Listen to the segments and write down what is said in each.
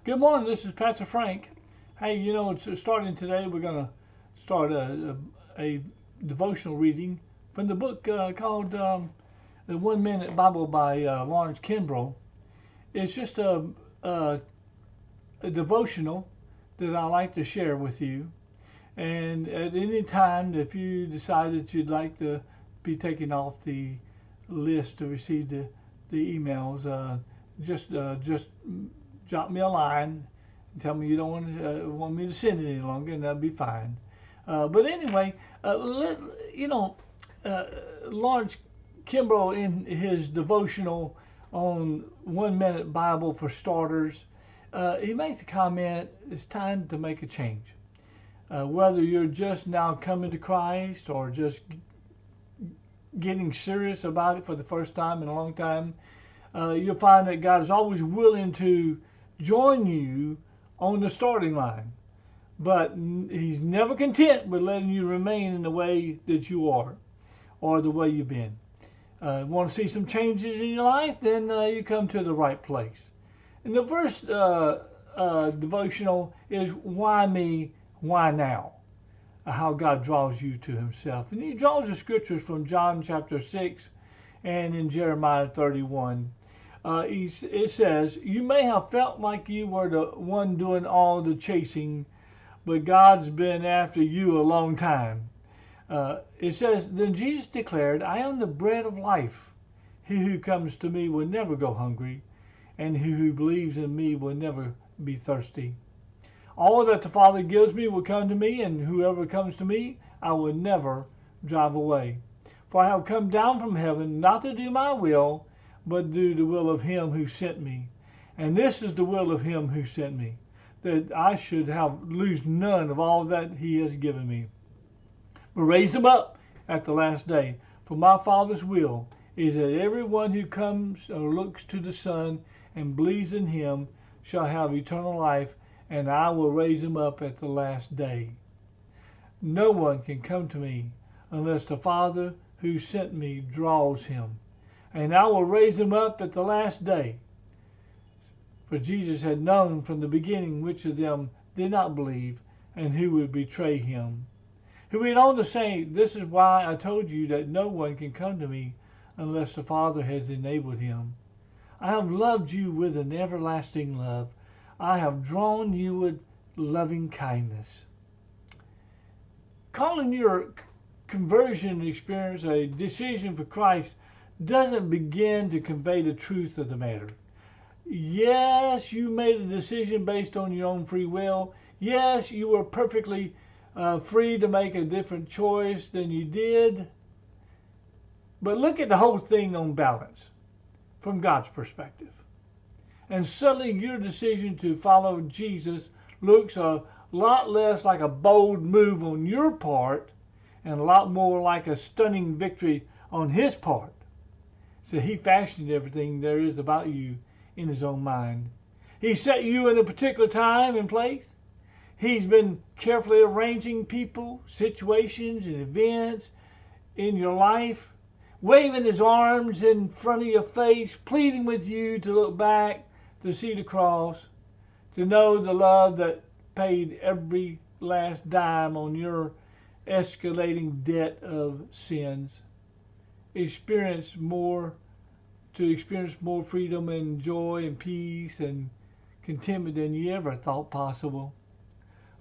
Good morning. This is Pastor Frank. Hey, it's starting today. We're going to start a devotional reading from the book called The 1 Minute Bible by Lawrence Kimbrough. It's just a devotional that I like to share with you. And at any time, if you decide that you'd like to be taken off the list to receive the emails, just drop me a line and tell me you don't want me to send it any longer, and that'll be fine. But anyway, Lawrence Kimbrough, in his devotional on 1 Minute Bible for Starters, he makes a comment: it's time to make a change. Whether you're just now coming to Christ or just getting serious about it for the first time in a long time, you'll find that God is always willing to join you on the starting line. But He's never content with letting you remain in the way that you are or the way you've been. Want to see some changes in your life? Then you come to the right place. And the first devotional is Why Me, Why Now? How God draws you to Himself. And He draws the scriptures from John chapter 6 and in Jeremiah 31. It says, you may have felt like you were the one doing all the chasing, but God's been after you a long time. It says, then Jesus declared, I am the bread of life. He who comes to me will never go hungry, and he who believes in me will never be thirsty. All that the Father gives me will come to me, and whoever comes to me, I will never drive away. For I have come down from heaven not to do my will, but do the will of Him who sent me. And this is the will of Him who sent me, that I should lose none of all that He has given me, but raise Him up at the last day. For my Father's will is that everyone who comes or looks to the Son and believes in Him shall have eternal life, and I will raise him up at the last day. No one can come to me unless the Father who sent me draws him, and I will raise him up at the last day. For Jesus had known from the beginning which of them did not believe and who would betray him. He went on to say, this is why I told you that no one can come to me unless the Father has enabled him. I have loved you with an everlasting love. I have drawn you with loving kindness. Calling your conversion experience a decision for Christ doesn't begin to convey the truth of the matter. Yes, you made a decision based on your own free will. Yes, you were perfectly free to make a different choice than you did. But look at the whole thing on balance from God's perspective. And suddenly your decision to follow Jesus looks a lot less like a bold move on your part and a lot more like a stunning victory on His part. So He fashioned everything there is about you in His own mind. He set you in a particular time and place. He's been carefully arranging people, situations, and events in your life, waving His arms in front of your face, pleading with you to look back, to see the cross, to know the love that paid every last dime on your escalating debt of sins. Experience more freedom and joy and peace and contentment than you ever thought possible.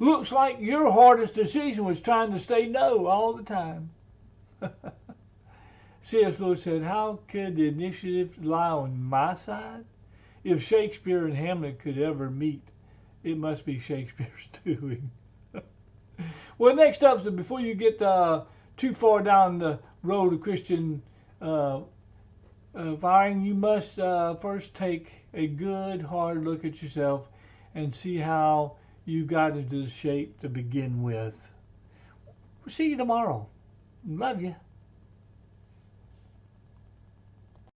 Looks like your hardest decision was trying to say no all the time. C.S. Lewis said, how could the initiative lie on my side? If Shakespeare and Hamlet could ever meet, it must be Shakespeare's doing. Well, next up, so before you get too far down the road of Christian firing, you must first take a good, hard look at yourself and see how you got into the shape to begin with. We'll see you tomorrow. Love you.